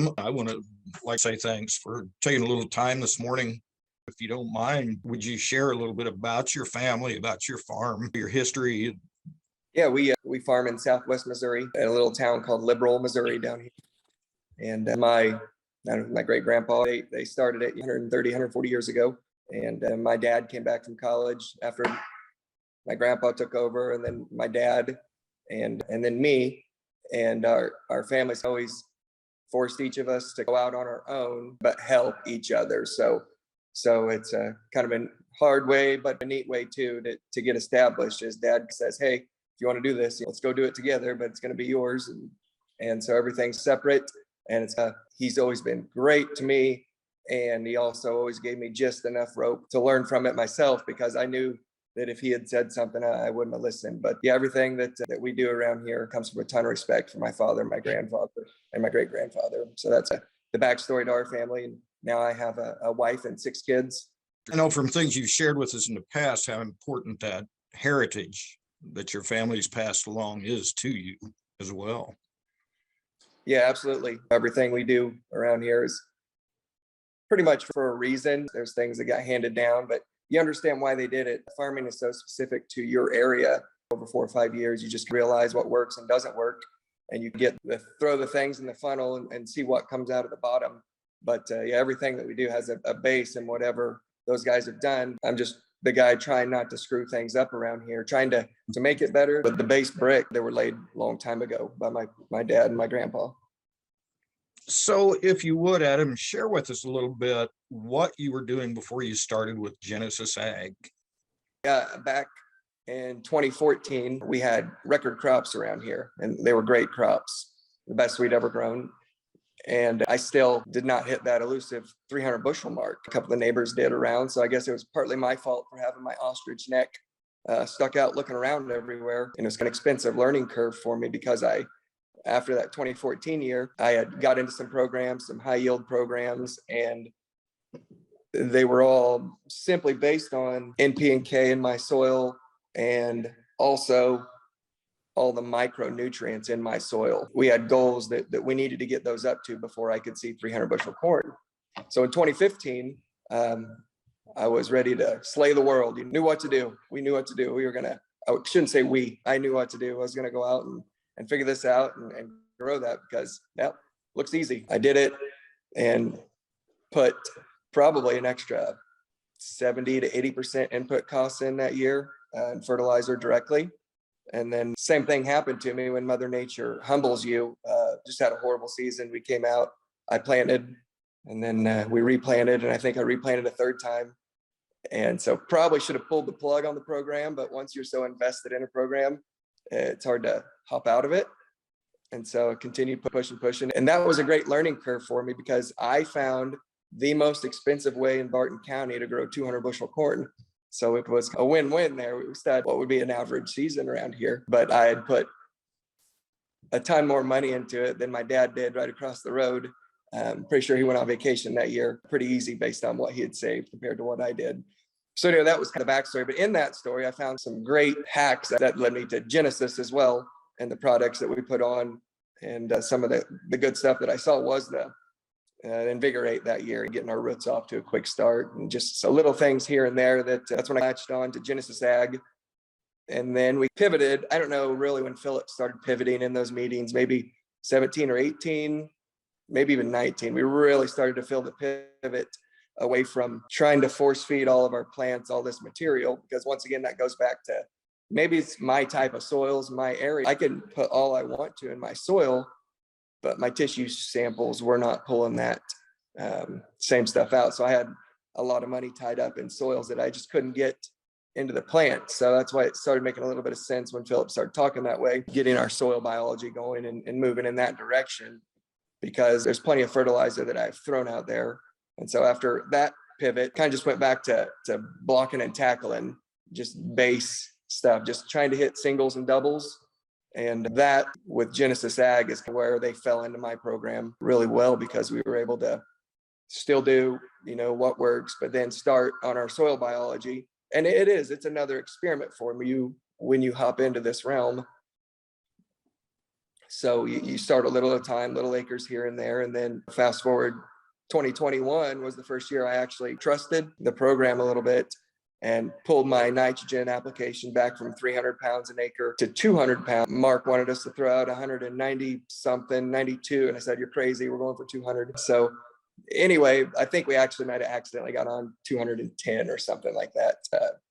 Adam, I want to say thanks for taking a little time this morning. If you don't mind, would you share a little bit about your family, about your farm, your history? Yeah, we farm in Southwest Missouri at a little town called Liberal, Missouri down here. And my great grandpa, they started it 130, 140 years ago. And my dad came back from college after my grandpa took over, and then my dad, and then me. And our families always forced each of us to go out on our own, but help each other. So it's a kind of a hard way, but a neat way too to get established. As dad says, hey, if you want to do this, let's go do it together, but it's going to be yours. And so everything's separate. And he's always been great to me. And he also always gave me just enough rope to learn from it myself, because I knew that if he had said something, I wouldn't have listened. But yeah, everything that we do around here comes from a ton of respect for my father, my grandfather, and my great grandfather. So that's the backstory to our family. And now I have a wife and 6 kids. I know from things you've shared with us in the past how important that heritage that your family's passed along is to you as well. Yeah, absolutely. Everything we do around here is pretty much for a reason. There's things that got handed down, but you understand why they did it. Farming is so specific to your area. Over 4 or 5 years, you just realize what works and doesn't work, and you throw the things in the funnel and see what comes out of the bottom. But yeah, everything that we do has a base in whatever those guys have done. I'm just the guy trying not to screw things up around here, trying to make it better. But the base brick, they were laid a long time ago by my dad and my grandpa. So if you would, Adam, share with us a little bit what you were doing before you started with Genesis Ag. Yeah, back in 2014, we had record crops around here, and they were great crops, the best we'd ever grown. And I still did not hit that elusive 300 bushel mark. A couple of neighbors did around, so I guess it was partly my fault for having my ostrich neck stuck out looking around everywhere. And it was an expensive learning curve for me, because after that 2014 year, I had got into some programs, some high yield programs, and they were all simply based on NP and K in my soil, and also all the micronutrients in my soil. We had goals that we needed to get those up to before I could see 300 bushel corn. So in 2015, I was ready to slay the world. You knew what to do. We knew what to do. I shouldn't say I knew what to do. I was going to go out and figure this out and grow that, because that looks easy. I did it and put probably an extra 70 to 80% input costs in that year in fertilizer directly. And then same thing happened to me when Mother Nature humbles you. Just had a horrible season. We came out, I planted, and then we replanted, and I think I replanted a 3rd time. And so probably should have pulled the plug on the program, but once you're so invested in a program, it's hard to hop out of it. And so I continued pushing. And that was a great learning curve for me, because I found the most expensive way in Barton County to grow 200 bushel corn. So it was a win-win there. We started what would be an average season around here, but I had put a ton more money into it than my dad did right across the road. I'm pretty sure he went on vacation that year, pretty easy based on what he had saved compared to what I did. So anyway, that was kind of the backstory. But in that story, I found some great hacks that led me to Genesis as well, and the products that we put on. And some of the good stuff that I saw was the invigorate that year, getting our roots off to a quick start, and just so little things here and there. That's when I latched on to Genesis Ag. And then we pivoted. I don't know really when Phillip started pivoting in those meetings, maybe 17 or 18, maybe even 19. We really started to feel the pivot away from trying to force feed all of our plants all this material, because once again, that goes back to maybe it's my type of soils, my area. I can put all I want to in my soil, but my tissue samples were not pulling that same stuff out. So I had a lot of money tied up in soils that I just couldn't get into the plant. So that's why it started making a little bit of sense when Phillip started talking that way, getting our soil biology going and moving in that direction, because there's plenty of fertilizer that I've thrown out there. And so after that pivot, kind of just went back to blocking and tackling, just base stuff, just trying to hit singles and doubles. And that with Genesis Ag is where they fell into my program really well, because we were able to still do, what works, but then start on our soil biology. And it's another experiment for you when you hop into this realm. So you start a little at a time, little acres here and there. And then fast forward, 2021 was the first year I actually trusted the program a little bit and pulled my nitrogen application back from 300 pounds an acre to 200 pounds. Mark wanted us to throw out 190 something, 92. And I said, you're crazy. We're going for 200. So anyway, I think we actually might have accidentally got on 210 or something like that.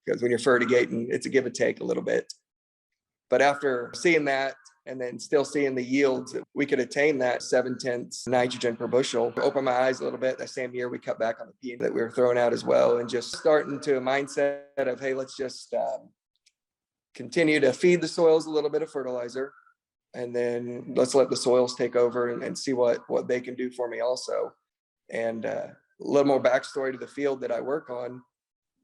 Because when you're fertigating, it's a give and take a little bit. But after seeing that, and then still seeing the yields, we could attain that 7/10 nitrogen per bushel. Opened my eyes a little bit. That same year, we cut back on the P that we were throwing out as well, and just starting to a mindset of, hey, let's just continue to feed the soils a little bit of fertilizer, and then let's let the soils take over and see what they can do for me also. And a little more backstory to the field that I work on.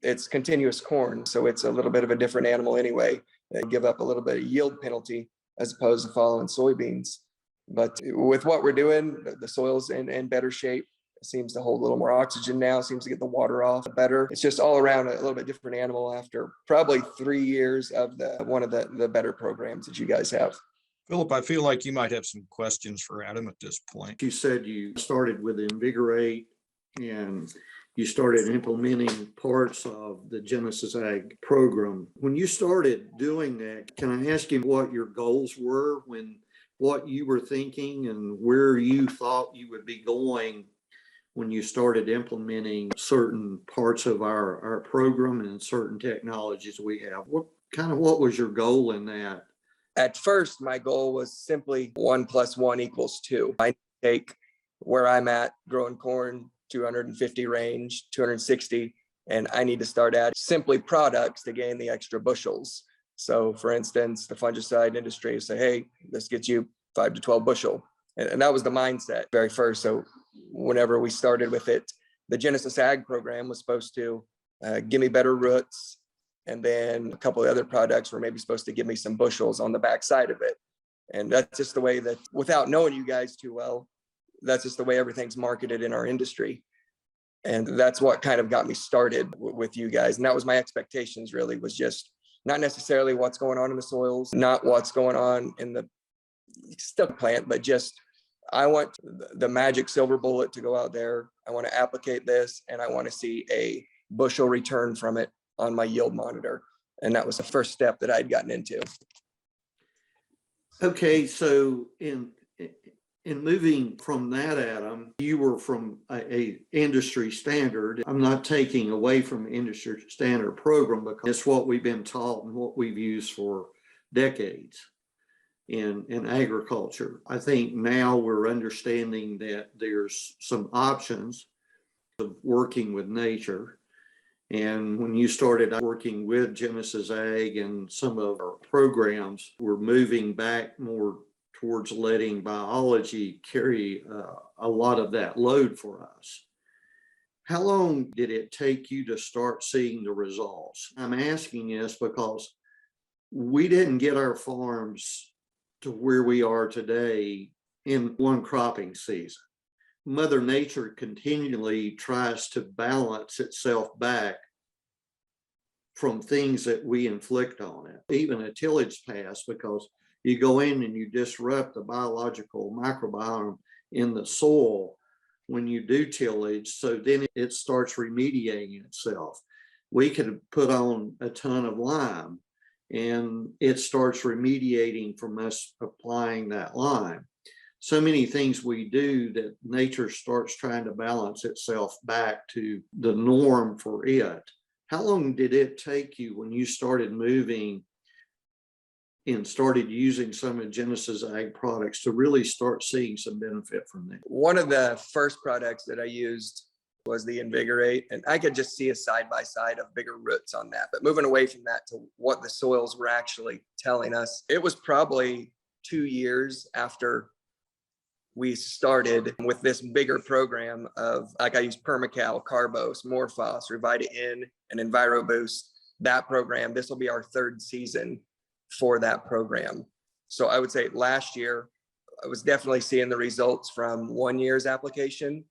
It's continuous corn, so it's a little bit of a different animal anyway. They give up a little bit of yield penalty as opposed to following soybeans. But with what we're doing, the soil's in better shape. It seems to hold a little more oxygen now, seems to get the water off better. It's just all around a little bit different animal after probably 3 years of one of the better programs that you guys have. Phillip, I feel like you might have some questions for Adam at this point. You said you started with Invigorate and you started implementing parts of the Genesis Ag program. When you started doing that, can I ask you what your goals were, what you were thinking and where you thought you would be going when you started implementing certain parts of our program and certain technologies we have? What was your goal in that? At first, my goal was simply 1 + 1 = 2. I take where I'm at growing corn, 250 range, 260, and I need to start adding simply products to gain the extra bushels. So for instance, the fungicide industry say, hey, this gets you 5 to 12 bushel. And that was the mindset very first. So whenever we started with it, the Genesis Ag program was supposed to give me better roots. And then a couple of other products were maybe supposed to give me some bushels on the backside of it. And that's just the way that, without knowing you guys too well, that's just the way everything's marketed in our industry. And that's what kind of got me started with you guys. And that was my expectations, really, was just not necessarily what's going on in the soils, not what's going on in the still plant, but just I want the magic silver bullet to go out there. I want to applicate this and I want to see a bushel return from it on my yield monitor. And that was the first step that I'd gotten into. Okay, so in moving from that, Adam, you were from a industry standard. I'm not taking away from the industry standard program because it's what we've been taught and what we've used for decades in agriculture. I think now we're understanding that there's some options of working with nature. And when you started working with Genesis Ag and some of our programs, we're moving back more towards letting biology carry a lot of that load for us. How long did it take you to start seeing the results? I'm asking this because we didn't get our farms to where we are today in one cropping season. Mother Nature continually tries to balance itself back from things that we inflict on it, even a tillage pass, because you go in and you disrupt the biological microbiome in the soil when you do tillage, so then it starts remediating itself. We could put on a ton of lime and it starts remediating from us applying that lime. So many things we do that nature starts trying to balance itself back to the norm for it. How long did it take you when you started moving and started using some of Genesis Ag products to really start seeing some benefit from that? One of the first products that I used was the Invigorate, and I could just see a side-by-side of bigger roots on that. But moving away from that to what the soils were actually telling us, it was probably 2 years after we started with this bigger program of, like, I used Permacal, Carbos, Morphos, Revita In, and Enviro Boost. That program, this will be our 3rd season for that program. So I would say last year, I was definitely seeing the results from 1 year's application.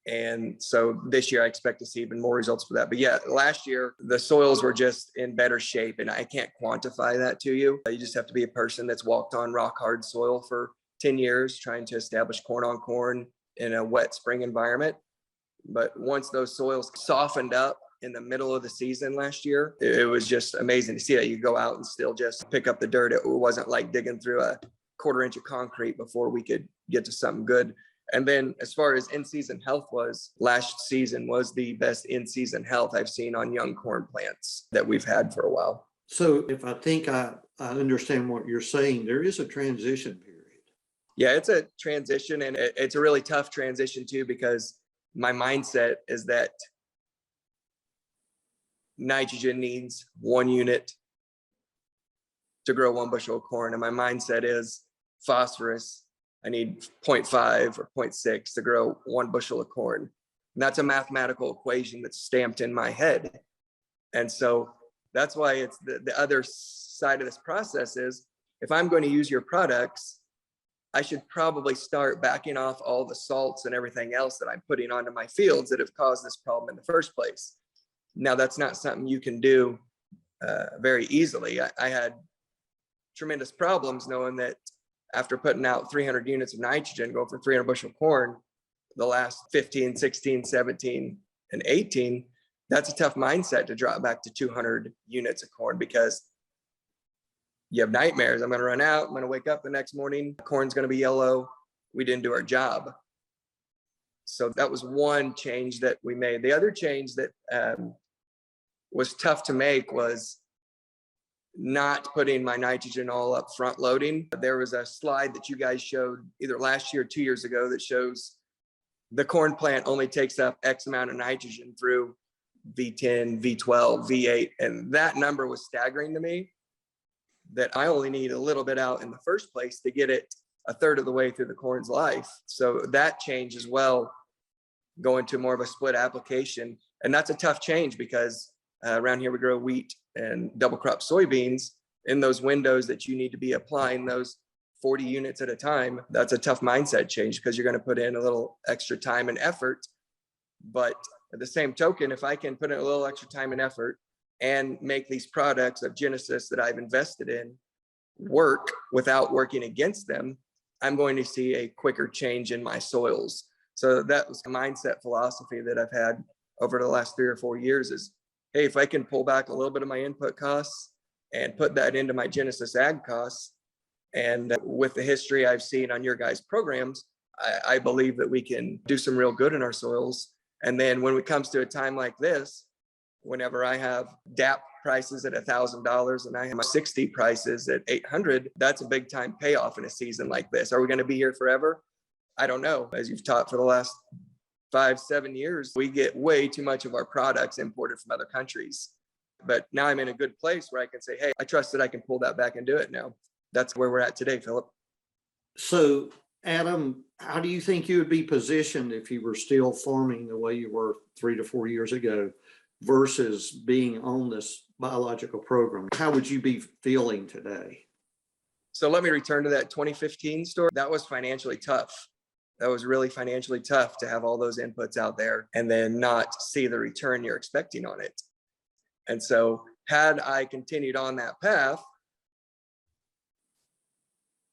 And so this year I expect to see even more results for that. But yeah, last year the soils were just in better shape, and I can't quantify that to you. You just have to be a person that's walked on rock hard soil for 10 years trying to establish corn on corn in a wet spring environment. But once those soils softened up in the middle of the season last year, it was just amazing to see that you go out and still just pick up the dirt. It wasn't like digging through a quarter inch of concrete before we could get to something good. And then as far as in-season health was, last season was the best in-season health I've seen on young corn plants that we've had for a while. So if I think I understand what you're saying, there is a transition period. Yeah, it's a transition, and it's a really tough transition too, because my mindset is that nitrogen needs 1 unit to grow 1 bushel of corn. And my mindset is phosphorus, I need 0.5 or 0.6 to grow 1 bushel of corn. And that's a mathematical equation that's stamped in my head. And so that's why it's the other side of this process is, if I'm going to use your products, I should probably start backing off all the salts and everything else that I'm putting onto my fields that have caused this problem in the first place. Now, that's not something you can do very easily. I had tremendous problems knowing that after putting out 300 units of nitrogen, go for 300 bushel corn, the last 15, 16, 17, and 18, that's a tough mindset to drop back to 200 units of corn, because you have nightmares. I'm going to run out. I'm going to wake up the next morning. Corn's going to be yellow. We didn't do our job. So that was one change that we made. The other change that was tough to make was not putting my nitrogen all up front loading. There was a slide that you guys showed either last year or 2 years ago that shows the corn plant only takes up X amount of nitrogen through V10, V12, V8. And that number was staggering to me, that I only need a little bit out in the first place to get it a third of the way through the corn's life. So that change as well, going to more of a split application. And that's a tough change because around here we grow wheat and double crop soybeans. In those windows that you need to be applying those 40 units at a time, that's a tough mindset change, because you're going to put in a little extra time and effort. But at the same token, if I can put in a little extra time and effort and make these products of Genesis that I've invested in work without working against them, I'm going to see a quicker change in my soils. So that was a mindset philosophy that I've had over the last 3 or 4 years is, hey, if I can pull back a little bit of my input costs and put that into my Genesis ag costs, and with the history I've seen on your guys' programs, I believe that we can do some real good in our soils. And then when it comes to a time like this, whenever I have DAP prices at $1,000 and I have 60 prices at 800, that's a big time payoff in a season like this. Are we going to be here forever? I don't know. As you've taught for the last 5-7 years, we get way too much of our products imported from other countries. But now I'm in a good place where I can say, hey, I trust that I can pull that back and do it now. That's where we're at today, Phillip. So, Adam, how do you think you would be positioned if you were still farming the way you were 3 to 4 years ago versus being on this biological program? How would you be feeling today? So let me return to that 2015 story. That was financially tough. That was really financially tough to have all those inputs out there and then not see the return you're expecting on it. And so had I continued on that path,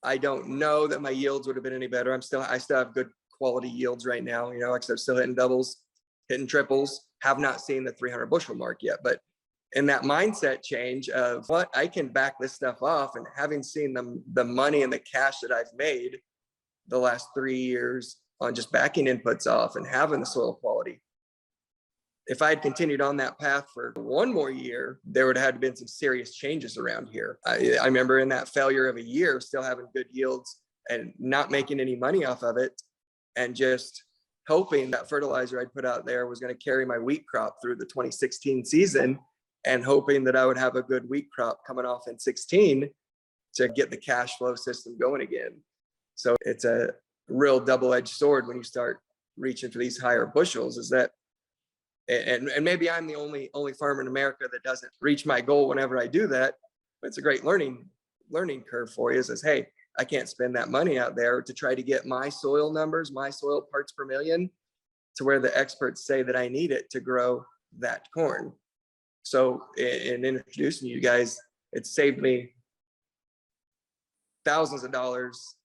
I don't know that my yields would have been any better. I still have good quality yields right now. You know, like I'm still hitting doubles, hitting triples, have not seen the 300 bushel mark yet. But in that mindset change of what I can back this stuff off, and having seen the money and the cash that I've made the last 3 years on just backing inputs off and having the soil quality. If I had continued on that path for 1 more year, there would have had to been some serious changes around here. I remember in that failure of a year, still having good yields and not making any money off of it, and just hoping that fertilizer I'd put out there was going to carry my wheat crop through the 2016 season, and hoping that I would have a good wheat crop coming off in 16 to get the cash flow system going again. So it's a real double-edged sword when you start reaching for these higher bushels, is that, and maybe I'm the only farmer in America that doesn't reach my goal whenever I do that, but it's a great learning curve for you, is hey, I can't spend that money out there to try to get my soil numbers, my soil parts per million, to where the experts say that I need it to grow that corn. So in introducing you guys, it saved me thousands of dollars.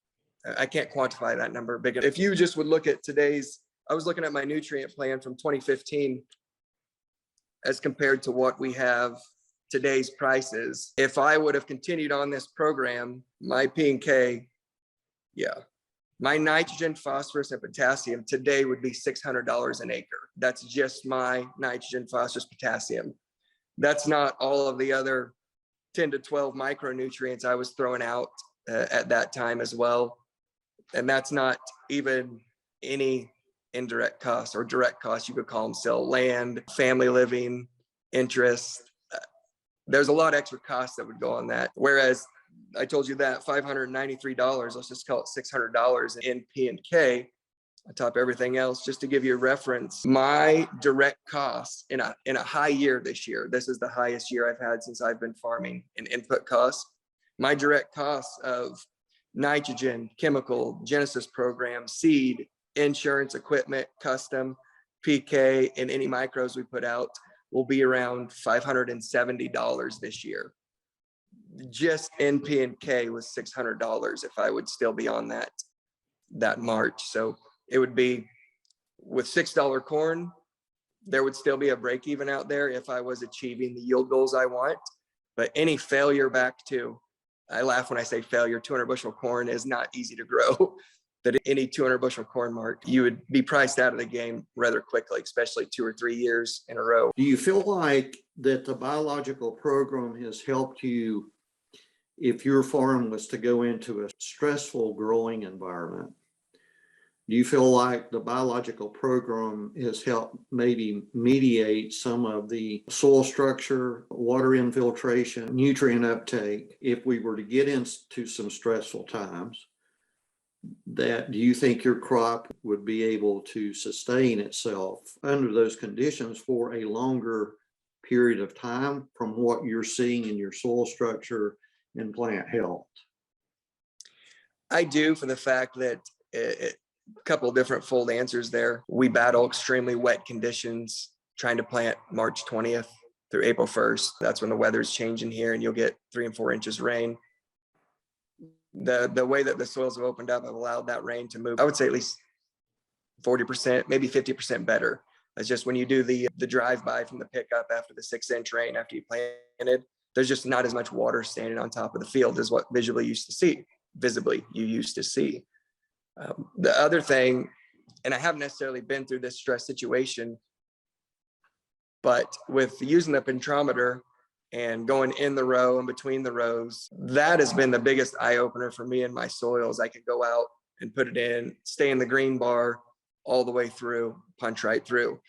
I can't quantify that number big. If you just would look at I was looking at my nutrient plan from 2015 as compared to what we have today's prices. If I would have continued on this program, my P&K, my nitrogen, phosphorus, and potassium today would be $600 an acre. That's just my nitrogen, phosphorus, potassium. That's not all of the other 10 to 12 micronutrients I was throwing out at that time as well. And that's not even any indirect costs or direct costs, you could call them still: land, family living, interest. There's a lot of extra costs that would go on that. Whereas I told you that $593, let's just call it $600 in P&K on top of everything else. Just to give you a reference, my direct costs in a high year this year, this is the highest year I've had since I've been farming in input costs. My direct costs of nitrogen, chemical, Genesis program, seed, insurance, equipment, custom, PK, and any micros we put out will be around $570 this year. Just in P&K was $600 if I would still be on that March. So it would be, with $6 corn, there would still be a break even out there if I was achieving the yield goals I want. But any failure back to, I laugh when I say failure, 200 bushel corn is not easy to grow. That any 200 bushel corn mark, you would be priced out of the game rather quickly, especially 2 or 3 years in a row. Do you feel like that the biological program has helped you if your farm was to go into a stressful growing environment? Do you feel like the biological program has helped maybe mediate some of the soil structure, water infiltration, nutrient uptake, if we were to get into some stressful times? That, do you think your crop would be able to sustain itself under those conditions for a longer period of time from what you're seeing in your soil structure and plant health? I do, for the fact that a couple of different fold answers there. We battle extremely wet conditions trying to plant March 20th through April 1st. That's when the weather's changing here and you'll get 3 and 4 inches rain. The way that the soils have opened up have allowed that rain to move, I would say at least 40%, maybe 50% better. It's just when you do the drive-by from the pickup after the 6-inch rain after you planted, there's just not as much water standing on top of the field as what visibly you used to see. The other thing, and I haven't necessarily been through this stress situation, but with using the pentrometer and going in the row and between the rows, that has been the biggest eye opener for me in my soils. I could go out and put it in, stay in the green bar all the way through, punch right through.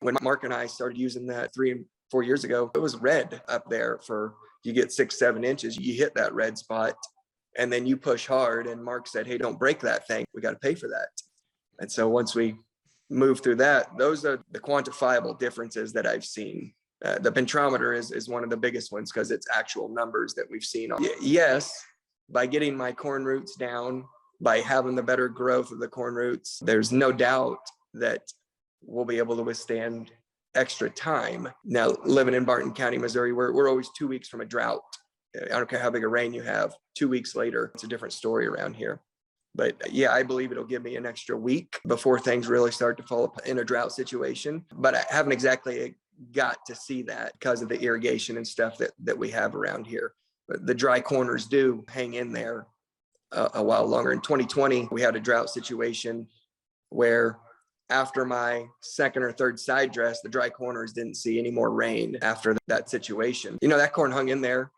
When Mark and I started using that 3 and 4 years ago, it was red up there. For you get 6-7 inches, you hit that red spot and then you push hard. And Mark said, hey, don't break that thing. We got to pay for that. And so once we move through that, those are the quantifiable differences that I've seen. The pentrometer is one of the biggest ones because it's actual numbers that we've seen. Yes, by getting my corn roots down, by having the better growth of the corn roots, there's no doubt that we'll be able to withstand extra time. Now, living in Barton County, Missouri, we're always 2 weeks from a drought. I don't care how big a rain you have, 2 weeks later, it's a different story around here. But yeah, I believe it'll give me an extra week before things really start to fall apart in a drought situation. But I haven't exactly got to see that because of the irrigation and stuff that we have around here. But the dry corners do hang in there a while longer. In 2020, we had a drought situation where after my second or third side dress, the dry corners didn't see any more rain after that situation. You know, that corn hung in there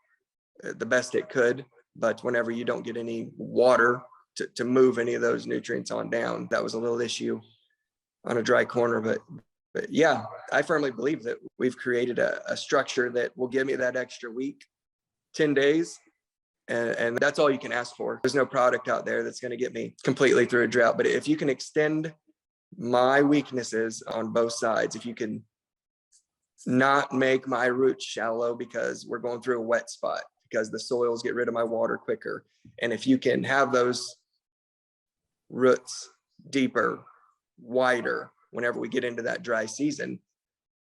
the best it could, but whenever you don't get any water to move any of those nutrients on down, that was a little issue on a dry corner. But yeah, I firmly believe that we've created a structure that will give me that extra week, 10 days. And that's all you can ask for. There's no product out there that's going to get me completely through a drought. But if you can extend my weaknesses on both sides, if you can not make my roots shallow because we're going through a wet spot, because the soils get rid of my water quicker. And if you can have those roots deeper, wider, whenever we get into that dry season,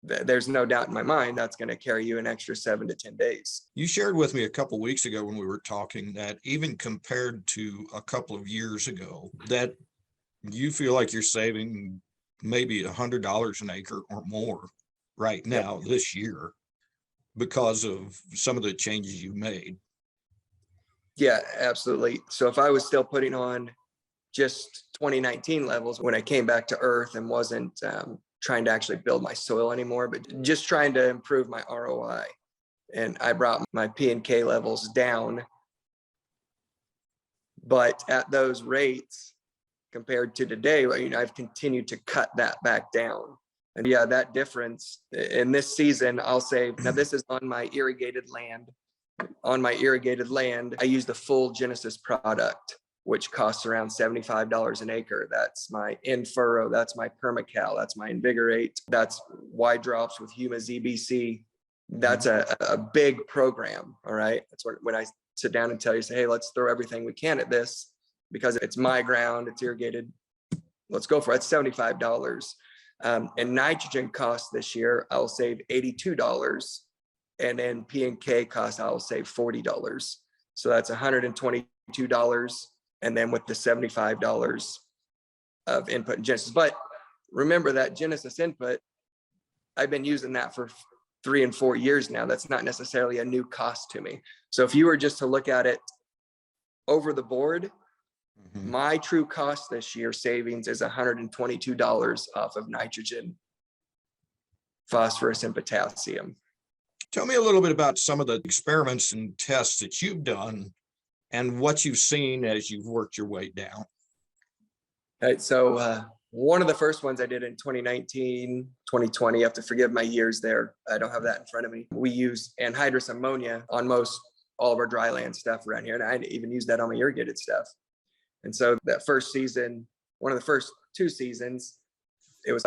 there's no doubt in my mind that's going to carry you an extra 7 to 10 days. You shared with me a couple of weeks ago when we were talking that even compared to a couple of years ago, that you feel like you're saving maybe $100 an acre or more right now this year because of some of the changes you made. Yeah, absolutely. So if I was still putting on just 2019 levels when I came back to earth and wasn't trying to actually build my soil anymore, but just trying to improve my ROI, and I brought my P and K levels down, but at those rates compared to today, I've continued to cut that back down. And yeah, that difference in this season, I'll say, now this is on my irrigated land. On my irrigated land, I use the full Genesis product, which costs around $75 an acre. That's my in-furrow, that's my permacal, that's my invigorate, that's Y drops with Humus EBC. That's a big program. All right. That's when I sit down and tell you, say, hey, let's throw everything we can at this because it's my ground, it's irrigated. Let's go for it. It's $75. And nitrogen costs this year, I'll save $82. And then P and K costs, I'll save $40. So that's $122. And then with the $75 of input in Genesis. But remember that Genesis input, I've been using that for 3 and 4 years now. That's not necessarily a new cost to me. So if you were just to look at it over the board, my true cost this year savings is $122 off of nitrogen, phosphorus, and potassium. Tell me a little bit about some of the experiments and tests that you've done and what you've seen as you've worked your way down. All right, so one of the first ones I did in 2019, 2020, you have to forgive my years there. I don't have that in front of me. We use anhydrous ammonia on most all of our dry land stuff around here. And I even use that on my irrigated stuff. And so that first season, one of the first 2 seasons, it was,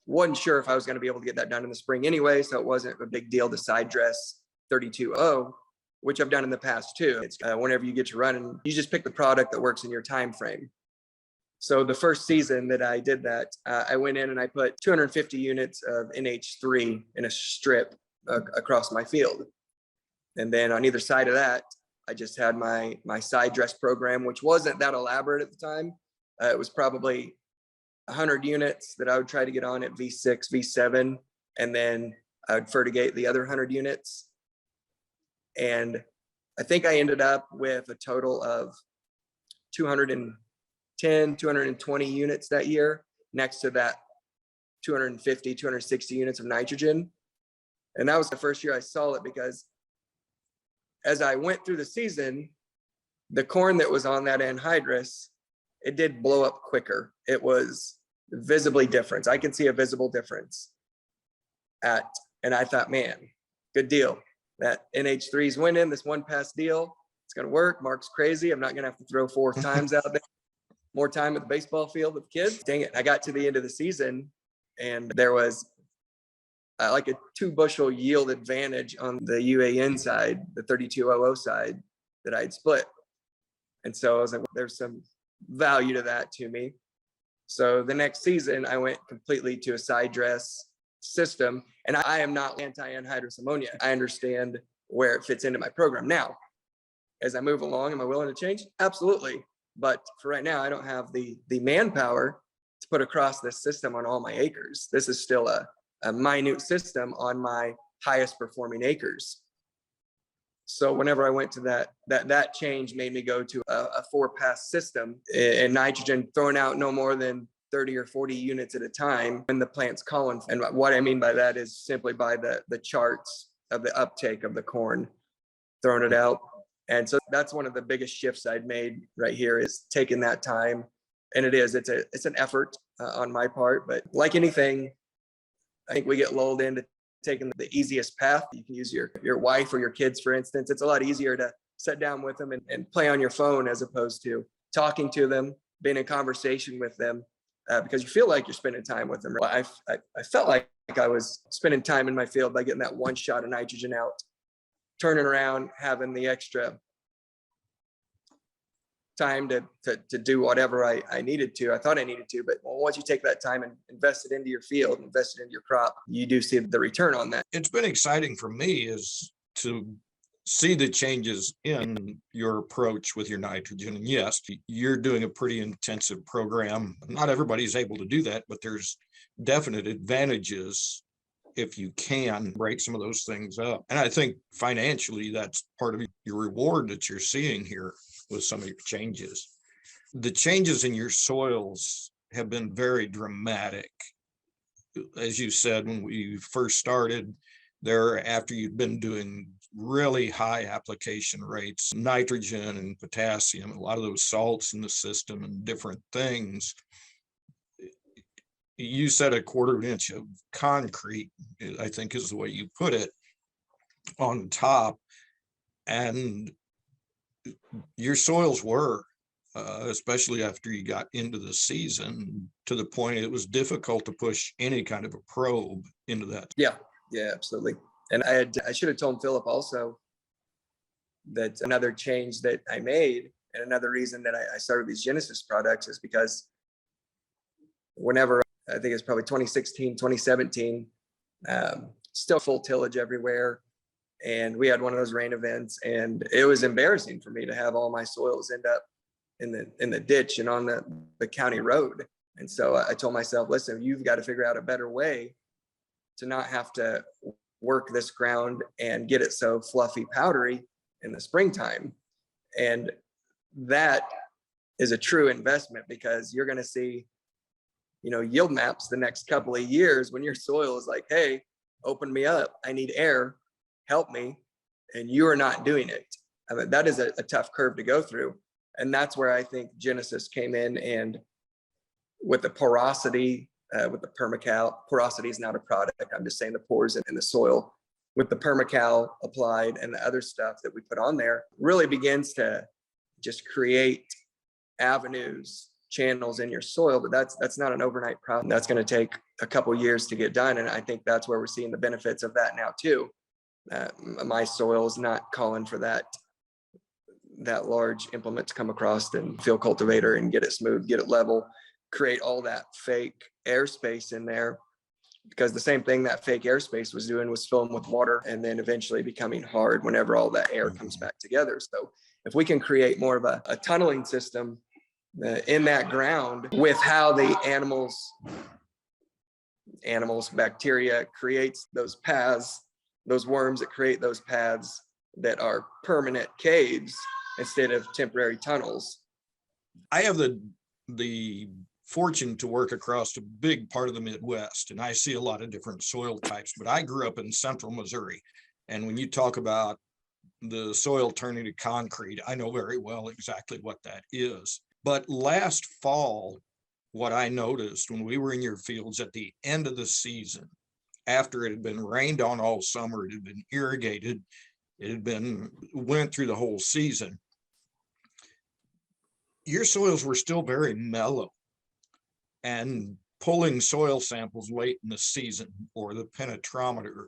wasn't sure if I was going to be able to get that done in the spring anyway. So it wasn't a big deal to side dress 32O, which I've done in the past too. It's whenever you get to running, you just pick the product that works in your time frame. So the first season that I did that, I went in and I put 250 units of NH3 in a strip across my field. And then on either side of that, I just had my side dress program, which wasn't that elaborate at the time. It was probably 100 units that I would try to get on at V6, V7, and then I would fertigate the other 100 units. And I think I ended up with a total of 210, 220 units that year, next to that 250, 260 units of nitrogen. And that was the first year I saw it, because as I went through the season, the corn that was on that anhydrous, it did blow up quicker. It was visibly different. I can see a visible difference and I thought, man, good deal. That NH3 is winning this one pass deal. It's going to work. Mark's crazy. I'm not going to have to throw 4 times out there. More time at the baseball field with kids. Dang it. I got to the end of the season and there was like a 2 bushel yield advantage on the UAN side, the 3200 side that I'd split. And so I was like, well, there's some value to that to me. So the next season I went completely to a side dress system, and I am not anti-anhydrous ammonia. I understand where it fits into my program. Now, as I move along, am I willing to change? Absolutely. But for right now, I don't have the manpower to put across this system on all my acres. This is still a minute system on my highest performing acres. So whenever I went to that change made me go to a 4-pass system and nitrogen, throwing out no more than 30 or 40 units at a time when the plant's calling. And what I mean by that is simply by the charts of the uptake of the corn, throwing it out. And so that's one of the biggest shifts I'd made right here, is taking that time. And it's an effort on my part, but like anything, I think we get lulled into taking the easiest path. You can use your wife or your kids, for instance. It's a lot easier to sit down with them and play on your phone as opposed to talking to them, being in conversation with them, because you feel like you're spending time with them. I felt like I was spending time in my field by getting that 1 shot of nitrogen out, turning around, having the extra time to do whatever I needed to. I thought I needed to, but once you take that time and invest it into your field, invest it into your crop, you do see the return on that. It's been exciting for me is to see the changes in your approach with your nitrogen. And yes, you're doing a pretty intensive program. Not everybody's able to do that, but there's definite advantages if you can break some of those things up. And I think financially, that's part of your reward that you're seeing here with some of your changes. The changes in your soils have been very dramatic. As you said, when we first started there, after you'd been doing really high application rates, nitrogen and potassium, a lot of those salts in the system and different things, you said a quarter inch of concrete, I think is the way you put it, on top. And your soils were, especially after you got into the season, to the point it was difficult to push any kind of a probe into that. Yeah, absolutely. And I should have told Phillip also that another change that I made, and another reason that I started these Genesis products, is because whenever, I think it's probably 2016, 2017, still full tillage everywhere. And we had one of those rain events, and it was embarrassing for me to have all my soils end up in the ditch and on the county road. And so I told myself, listen, you've got to figure out a better way to not have to work this ground and get it so fluffy, powdery in the springtime. And that is a true investment, because you're going to see, yield maps the next couple of years when your soil is like, hey, open me up, I need air, help me, and you are not doing it. I mean, that is a tough curve to go through. And that's where I think Genesis came in, and with the porosity, with the permacal, porosity is not a product, I'm just saying the pores in the soil, with the permacal applied and the other stuff that we put on there, really begins to just create avenues, channels in your soil. But that's not an overnight problem. That's going to take a couple years to get done. And I think that's where we're seeing the benefits of that now too. My soil is not calling for that large implement to come across and field cultivator and get it smooth, get it level, create all that fake airspace in there. Because the same thing that fake airspace was doing was filling with water and then eventually becoming hard whenever all that air comes back together. So if we can create more of a tunneling system in that ground with how the animals, bacteria creates those paths, those worms that create those paths that are permanent caves instead of temporary tunnels. I have the fortune to work across a big part of the Midwest, and I see a lot of different soil types, but I grew up in central Missouri. And when you talk about the soil turning to concrete, I know very well exactly what that is. But last fall, what I noticed when we were in your fields at the end of the season, after it had been rained on all summer, it had been irrigated, went through the whole season, your soils were still very mellow. And pulling soil samples late in the season, or the penetrometer,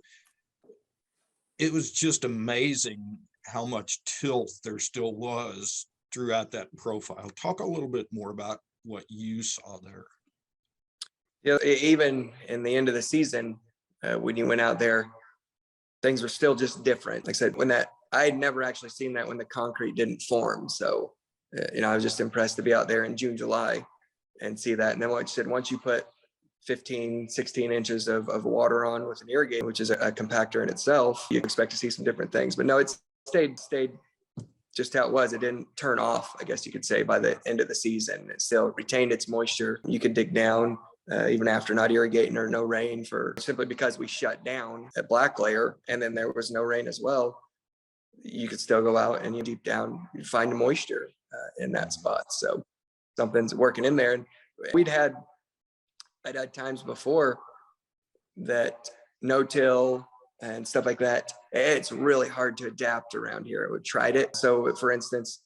it was just amazing how much tilth there still was throughout that profile. Talk a little bit more about what you saw there. Even in the end of the season, when you went out there, things were still just different. Like I said, I had never actually seen that when the concrete didn't form. So, I was just impressed to be out there in June, July and see that. And then once you put 15, 16 inches of water on with an irrigator, which is a compactor in itself, you expect to see some different things. But no, it stayed just how it was. It didn't turn off, I guess you could say, by the end of the season. It still retained its moisture. You could dig down even after not irrigating or no rain, simply because we shut down at black layer and then there was no rain as well. You could still go out and you deep down, you find the moisture in that spot. So something's working in there. And I'd had times before that no-till and stuff like that, it's really hard to adapt around here. We tried it. So for instance,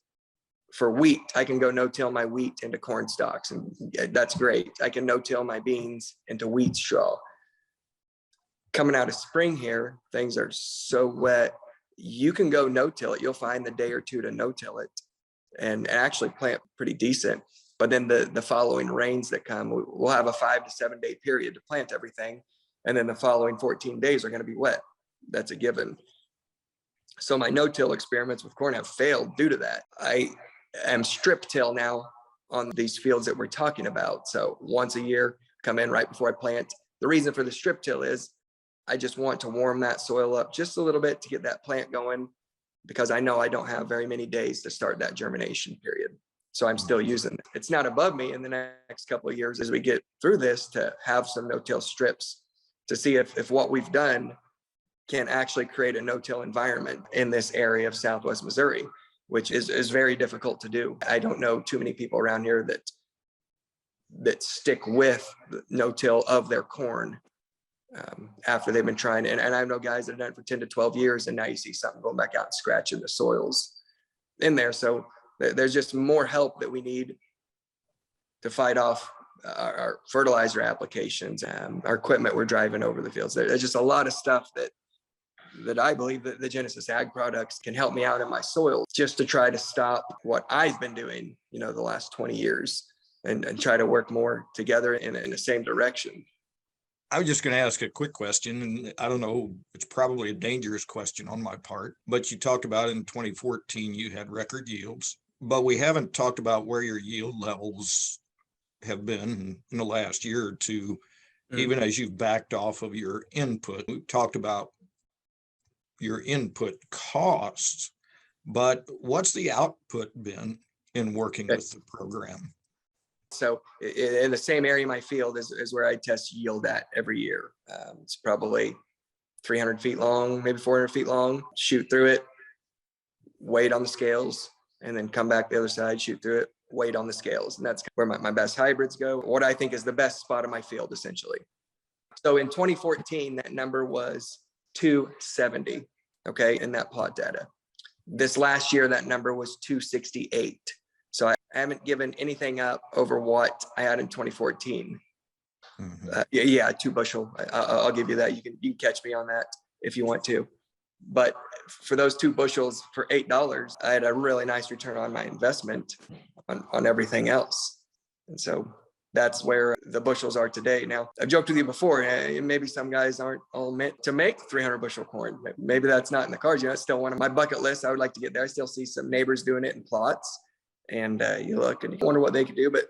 for wheat, I can go no-till my wheat into corn stalks, and that's great. I can no-till my beans into wheat straw. Coming out of spring here, things are so wet. You can go no-till it. You'll find the day or two to no-till it. and actually plant pretty decent. But then the following rains that come, we'll have a 5 to 7 day period to plant everything. And then the following 14 days are going to be wet. That's a given. So my no-till experiments with corn have failed due to that. I am strip till now on these fields that we're talking about. So once a year, come in right before I plant. The reason for the strip till is I just want to warm that soil up just a little bit to get that plant going, because I know I don't have very many days to start that germination period. So I'm still using it. It's not above me in the next couple of years as we get through this to have some no-till strips to see if what we've done can actually create a no-till environment in this area of Southwest Missouri, which is very difficult to do. I don't know too many people around here that stick with no-till of their corn after they've been trying. And I know guys that have done it for 10 to 12 years, and now you see something going back out and scratching the soils in there. So there's just more help that we need to fight off our fertilizer applications, our equipment we're driving over the fields. There's just a lot of stuff that I believe that the Genesis Ag products can help me out in my soil, just to try to stop what I've been doing, the last 20 years and try to work more together in the same direction. I was just going to ask a quick question, and I don't know, it's probably a dangerous question on my part, but you talked about in 2014, you had record yields, but we haven't talked about where your yield levels have been in the last year or two, even as you've backed off of your input. We've talked about your input costs, but what's the output been in working with the program? So in the same area, my field is where I test yield at every year. It's probably 300 feet long, maybe 400 feet long. Shoot through it, weight on the scales, and then come back the other side, shoot through it, weight on the scales. And that's where my best hybrids go, what I think is the best spot of my field, essentially. So in 2014, that number was 270, okay, in that plot data. This last year, that number was 268. So I haven't given anything up over what I had in 2014. Yeah, 2 bushel. I'll give you that. You can catch me on that if you want to. But for those 2 bushels for $8, I had a really nice return on my investment on everything else. And so that's where the bushels are today. Now, I've joked with you before, maybe some guys aren't all meant to make 300 bushel corn. Maybe that's not in the cards. It's still one of my bucket lists. I would like to get there. I still see some neighbors doing it in plots. And you look and you wonder what they could do, but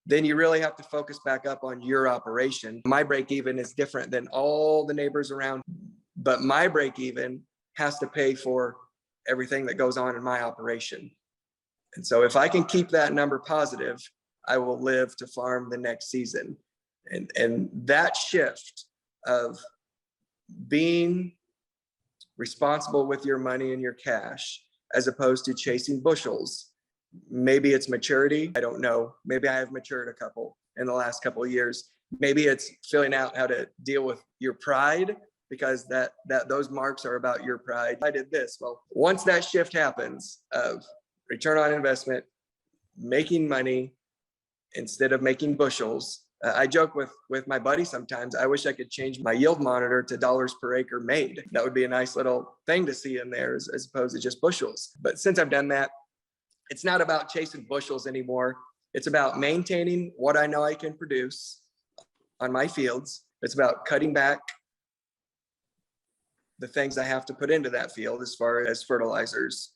then you really have to focus back up on your operation. My break even is different than all the neighbors around, but my break even has to pay for everything that goes on in my operation. And so if I can keep that number positive, I will live to farm the next season. And that shift of being responsible with your money and your cash, as opposed to chasing bushels. Maybe it's maturity. I don't know. Maybe I have matured a couple in the last couple of years. Maybe it's filling out how to deal with your pride, because that those marks are about your pride. I did this. Well, once that shift happens of return on investment, making money instead of making bushels. I joke with my buddy sometimes. I wish I could change my yield monitor to dollars per acre made. That would be a nice little thing to see in there as opposed to just bushels. But since I've done that, it's not about chasing bushels anymore. It's about maintaining what I know I can produce on my fields. It's about cutting back the things I have to put into that field as far as fertilizers.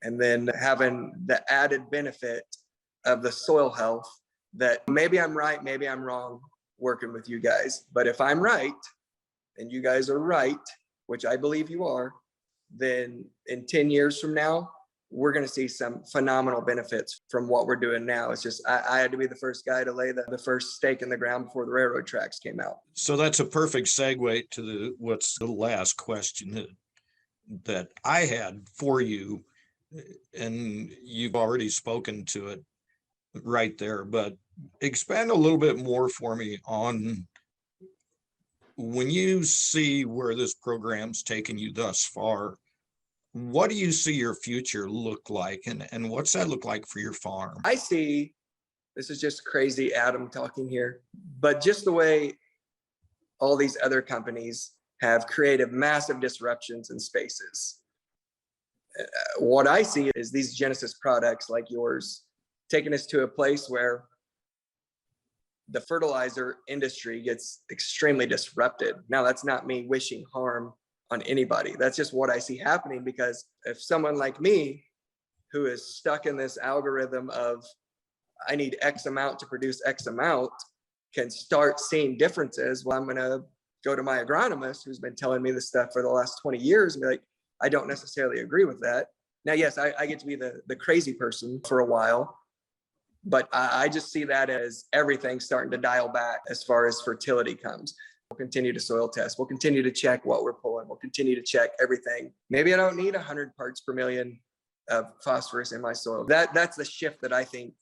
And then having the added benefit of the soil health that maybe I'm right, maybe I'm wrong working with you guys. But if I'm right and you guys are right, which I believe you are, then in 10 years from now, we're going to see some phenomenal benefits from what we're doing now. It's just, I had to be the first guy to lay the first stake in the ground before the railroad tracks came out. So that's a perfect segue to what's the last question that I had for you. And you've already spoken to it right there, but expand a little bit more for me on when you see where this program's taken you thus far. What do you see your future look like, and what's that look like for your farm? I see, this is just crazy Adam talking here, but just the way all these other companies have created massive disruptions in spaces. what I see is these Genesis products like yours taking us to a place where the fertilizer industry gets extremely disrupted. Now, that's not me wishing harm on anybody. That's just what I see happening, because if someone like me, who is stuck in this algorithm of I need X amount to produce X amount, can start seeing differences, well, I'm going to go to my agronomist who's been telling me this stuff for the last 20 years and be like, I don't necessarily agree with that. Now, yes, I get to be the crazy person for a while, but I just see that as everything starting to dial back as far as fertility comes. We'll continue to soil test. We'll continue to check what we're pulling. We'll continue to check everything. Maybe I don't need 100 parts per million of phosphorus in my soil. That's the shift that I think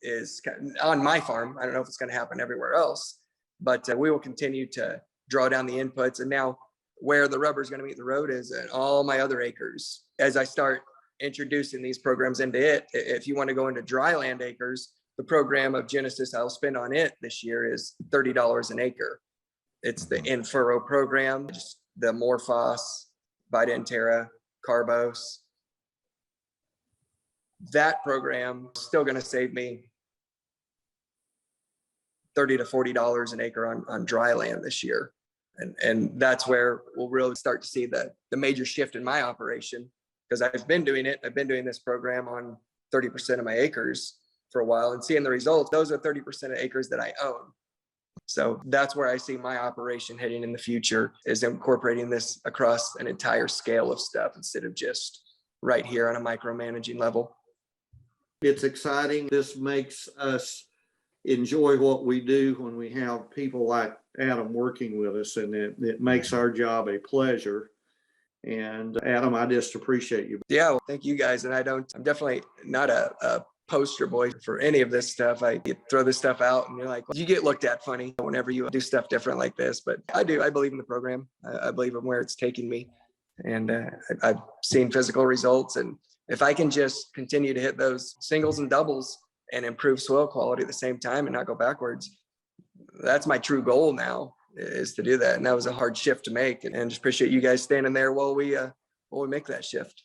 is on my farm. I don't know if it's going to happen everywhere else, but we will continue to draw down the inputs. And now where the rubber is going to meet the road is in all my other acres. As I start introducing these programs into it, if you want to go into dry land acres, the program of Genesis I'll spend on it this year is $30 an acre. It's the in-furrow program, just the Morphos, Vita Intera, Carbos. That program is still going to save me $30 to $40 an acre on dry land this year. And that's where we'll really start to see the major shift in my operation, because I've been doing it. I've been doing this program on 30% of my acres for a while and seeing the results. Those are 30% of acres that I own. So that's where I see my operation heading in the future, is incorporating this across an entire scale of stuff instead of just right here on a micromanaging level. It's exciting. This makes us enjoy what we do when we have people like Adam working with us, and it makes our job a pleasure. And Adam, I just appreciate you. Yeah, well, thank you guys. And I'm definitely not a poster boy for any of this stuff. I throw this stuff out and you're like, well, you get looked at funny whenever you do stuff different like this, but I believe in the program. I believe in where it's taking me, and I've seen physical results. And if I can just continue to hit those singles and doubles and improve soil quality at the same time and not go backwards, that's my true goal now, is to do that. And that was a hard shift to make, and just appreciate you guys standing there while we make that shift.